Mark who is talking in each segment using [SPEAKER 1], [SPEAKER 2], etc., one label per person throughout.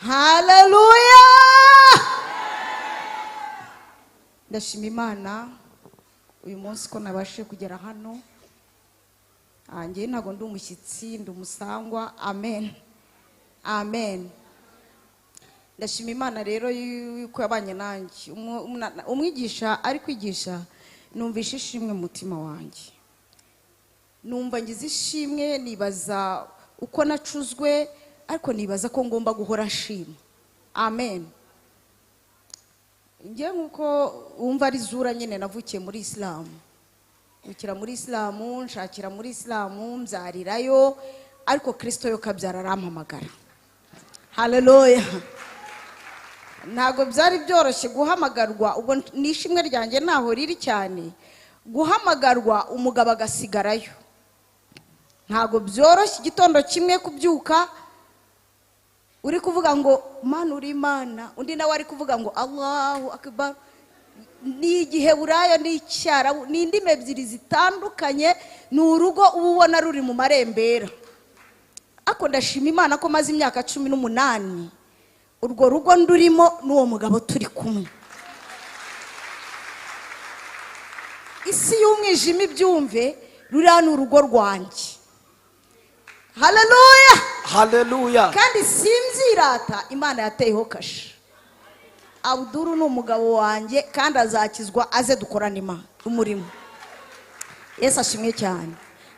[SPEAKER 1] Haleluya. Ndashima Imana uyu munsi ko nabashije kugera hano. Anjye ntago ndi umushyitsi, ndi umusangwa. Amen. Amen. Ndashima Imana rero yuko yabanye nanjye. Umwigisha ari kwigisha numvishe ishimwe mu mutima wanjye. Numva ngize ishimwe, nibaza uko nacuzwe, ariko nibaza ko ngomba guhora nshima. Amen. Ngiye nkuko wumva ari zura nyine navukiye muri Islam. Ukira muri Islam, nshakira muri Islam, mbyarirayo, ariko Kristo yo kabyara arampamagara. Haleluya. Ntago byari byoroshye guhamagarwa, ubwo nishimwe ryanjye naho riri cyane. Guhamagarwa umugabo agasigarayo. Ntago byoroshye igitondo kimwe kubyuka uri kuvuga ngo Mana uri Imana, undi nawe ari kuvuga ngo Allahu Akbar. Ni Igiheburayo n'Icyarabu, ni indimi ebyiri zitandukanye, ni urugo ubona ruri mu marembera. Ako ndashima Imana ko maze imyaka 18 urwo rugo ndurimo n'uwo mugabo turi kumwe. Isi y'umwijima ibyumve ruriya ni urugo rwanjye. Haleluya.
[SPEAKER 2] Haleluya.
[SPEAKER 1] Kandi simzirata, Imana yateyeho kashe. Abduru ni umugabo wanjye kandi azakizwa aze dukorana Imana umurimo. Yesu ashimwe cyane.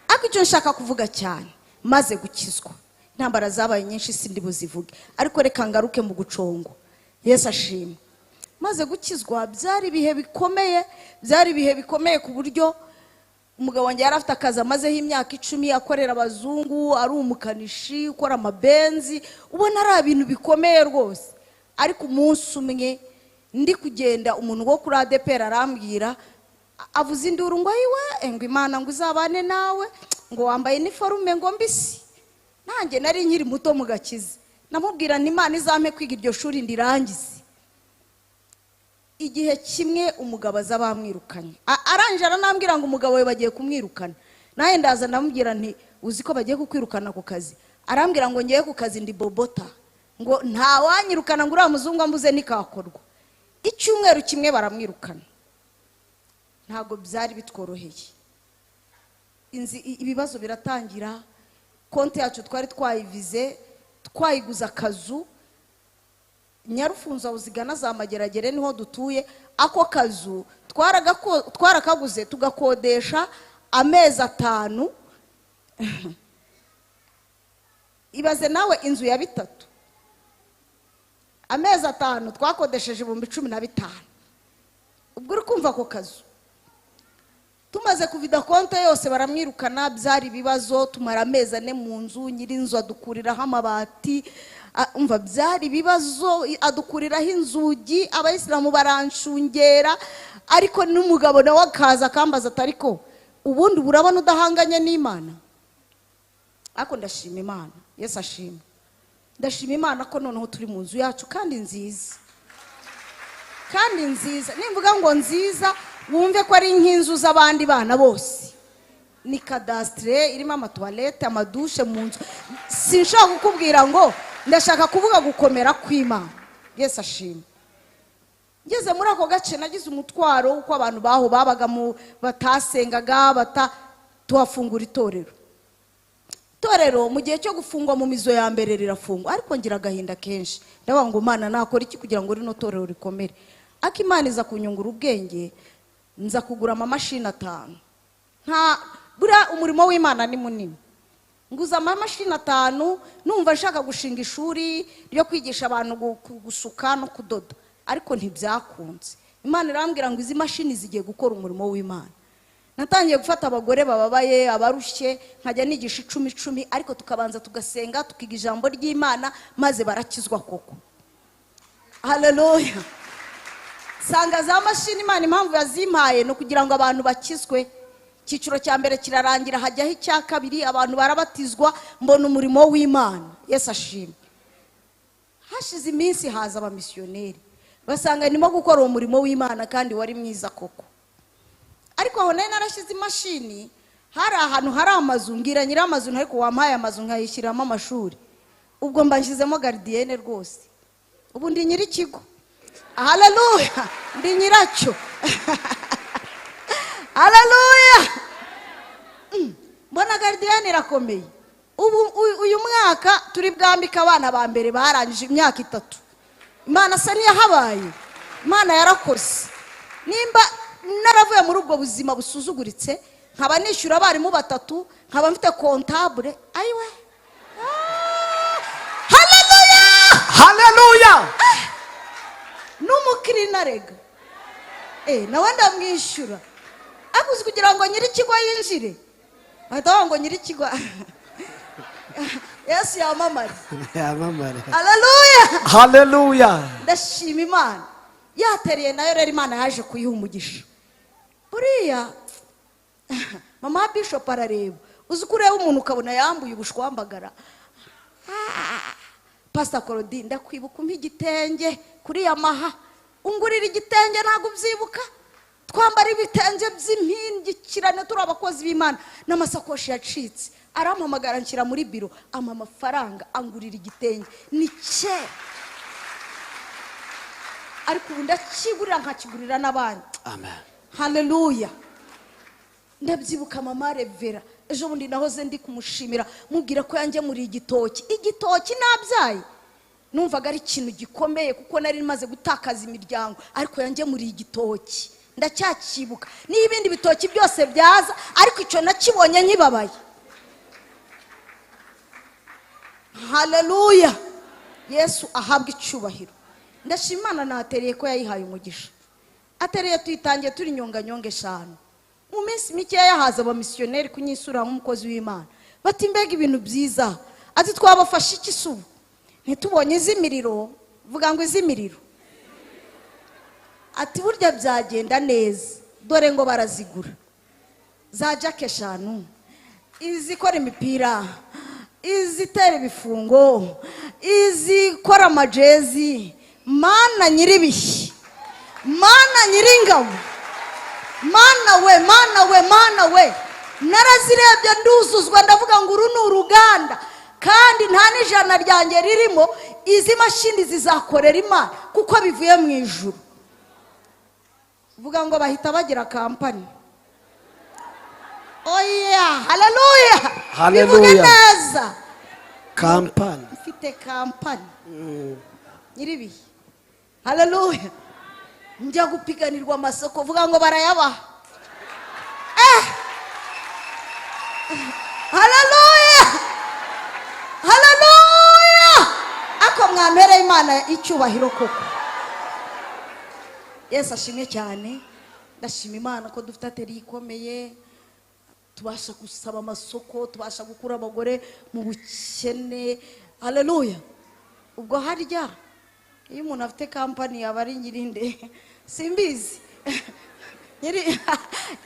[SPEAKER 1] Ako icyo nshaka kuvuga cyane, maze gukizwa intambara zabaye nyinshi sindi buzivuge, ariko reka ngaruke mu gucongo. Yesu ashimwe. Maze gukizwa byari bihe bikomeye ku buryo umugabo wanjye yari afite akazi amazeho imyaka 10 akorera abazungu, ari umukanishi ukora amabenzi, ubona ari ibintu bikomeye rwose. Ariko umunsi umwe ndi kugenda, umuntu wo kuri ADPR arambwira, avuze induru ngo iwe ngo Imana ngo uzabane nawe, ngo wambaye uniforme ngo mbisi. Nanjye nari nkiri muto mu gakiza, namubwira ni Imana izampe kwiga iryo shuri ndirangize. Igihe kimwe umugabo azabamwirukanye, arangije aranambwira ngo umugabo we bagiye kumwirukana. Naye ndaza ndamubwira nti uzi ko bagiye kukwirukana ku kazi? Arambwira ngo ngiye ku kazi ndi Bobota, ngo nta wanyirukana ngo uriya muzungu ambuze nikakorwa. Icyumweru kimwe baramwirukana. Ntago byari bitworoheye. Ibibazo biratangira, konti yacu twari twayivize, twayiguza akazu Nyarufunzo uzigana za Mageragere niho dutuye. Ako kazu twarakaguze tugakodesha amezi 5. Ibaze nawe inzu ya 3. Amezi 5 twakodesheje 15,000. Ubwo uri kumva ako kazu. Tumaze kuvida konte yose baramwirukana, byari bibazo. Tumara amezi 4 mu nzu, nyirinzu adukuriraho amabati. Umva byari bibazo, adukuriraho inzugi, abayisilamu baranshungera. Ariko n'umugabo nawe akaza akambaza atariko ubundi burabona udahanganye n'Imana. Ako ndashima Imana. Yesu ashima. Ndashima Imana ko noneho turi mu nzu yacu kandi nziza. Kandi nziza, nimvuga ngo nziza wumve ko ari nk'inzu z'abandi bana bose. Ni cadastre irimo amatoilette, amadushe mu nzu. Sinshaka kukubwira ngo ndashaka kuvuga gukomera kw'Imana. Yesu ashima. Ngeze muri ako gace nagize umutwaro uko abantu baho babaga mu batasengaga, tuhafungura itorero. Torero mu gihe cyo gufungwa mu mizo ya mbere rirafungwa, ariko ngira gahinda kenshi. Ndavuga ngo Mana nakora iki kugira ngo rino torero rikomere? Ako Imana iza kunyungura ubwenge, nza kugura amamashini 5. Nta bura umurimo w'Imana ni munini. Nguza amamashini 5, numva nshaka gushinga ishuri ryo kwigisha abantu gusuka no kudoda, ariko ntibyakunze. Imana irambwira ngo izi mashini zigiye gukora umurimo w'Imana. Natangiye gufata abagore bababaye, abarushye, nkajya nigisha 10, ariko tukabanza tugasenga, tukiga ijambo ry'Imana, maze barakizwa koko. Haleluya. Sanga za mashini Imana impamvu yazimpaye no kugira ngo abantu bakizwe. Cyiciro cya mbere kirarangira, hajyaho icya kabiri, abantu barabatizwa, mbona umurimo w'Imana. Yesu ashimwe. Hashize iminsi haza abamisiyoneri, basanga nimo gukora umurimo w'Imana kandi wari mwiza koko. Ariko aho nari narashize imashini, hari ahantu hari amazu, ngira nyira amazu ariko wampaye amazu nkayishyiramo amashuri. Ubwo mbanshizemo gardienne rwose. ubu ndi nyir'ikigo. Haleluya, ndi nyiracyo. Haleluya. Mbona Garidiyani irakomeye. Ubu uyu mwaka turi bwambika abana ba mbere barangije imyaka 3. Imana se niyahabaye, Imana yarakoze. Nimba naravuye muri ubwo buzima busuzuguritse, nkaba nishyura abarimu 3, nkaba mfite comptable, ayiwe. Haleluya,
[SPEAKER 2] haleluya.
[SPEAKER 1] N'umukirina rega nawe ndamwishyura, akuzi kugira ngo nyir'ikigo yinjire, bahita ngo nyir'ikigo. Yesu yamamare. Haleluya,
[SPEAKER 2] haleluya.
[SPEAKER 1] Ndashima Imana yatereye nayo rero Imana yaje kuyiha umugisha. Buriya mama Bishop arareba, uzi kureba umuntu ukabona yambuye ubushwambagara. Pastor Claudine ndakwibuka igitenge kuri Yamaha, ungurira igitenge ntago ubyibuka, twambara ibitenge by'impingikirane turi abakozi b'Imana, n'amasakoshi yacitse, arampamagara nshyira muri biro, ama amafaranga angurira igitenge nice, ariko ubu ndakigurira nkakigurira n'abandi.
[SPEAKER 2] Amen.
[SPEAKER 1] Haleluya. Ndabyibuka mama Revera, ejo bundi nahoze ndi kumushimira mubwira ko yanjye muri igitoki nabyaye, numvaga ari ikintu gikomeye kuko nari maze gutakaza imiryango, ariko yanjye muri igitoki ndacyakibuka. N'ibindi bitoki byose byaza, ariko icyo nakibonye nkibabaye. Haleluya. Yesu ahabwa icyubahiro. Ndashima Imana natereye ko yayihaye umugisha. Atereye tuyitangiye turi nyonganyonge 5. Mu minsi mike yahaza abamisiyoneri kunyisura nk'umukozi w'Imana. Bati mbega ibintu byiza. Ati twabafasha iki subu? Ntitubonye izimiriro, vuga ngo izimiriro. Ati burya byagenda neza. Dore ngo barazigura. Za jake 5. Izikora imipira, izitera ibifungo, izikora amajezi. Mana nyiribihi, Mana nyiringabo, Mana we, narazirebye nduzuzwa ndavuga ngo uru ni uruganda, kandi nta n'ijana ryanjye ririmo, izi mashini zizakorera Imana kuko bivuye mu ijuru. Vuga ngo bahita bagira kampani. Oya, haleluya, bivuge neza.
[SPEAKER 2] Kampani.
[SPEAKER 1] Mfite kampani. Nyiribihi. Haleluya. Njya gupiganirwa amasoko, vuga ngo barayabaha. Haleluya, haleluya. Ako mwamere Imana icyubahiro koko. Yesu ashimwe cyane. Ndashima Imana ko dufite ateri ikomeye, tubasha gusaba amasoko, tubasha gukura abagore mu bukene. Haleluya. Ubwo harya iyo umuntu afite kampani yaba ari nyirinde simbizi.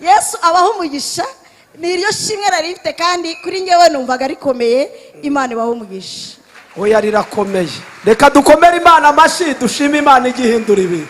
[SPEAKER 1] Yesu abaho umugisha, ni iryo shimwe rarifite, kandi kuri ngewe numvaga rikomeye. Imana ibaho umugisha.
[SPEAKER 2] Oya rirakomeye. Reka dukomere Imana amashyi, dushime Imana igihindura ibi.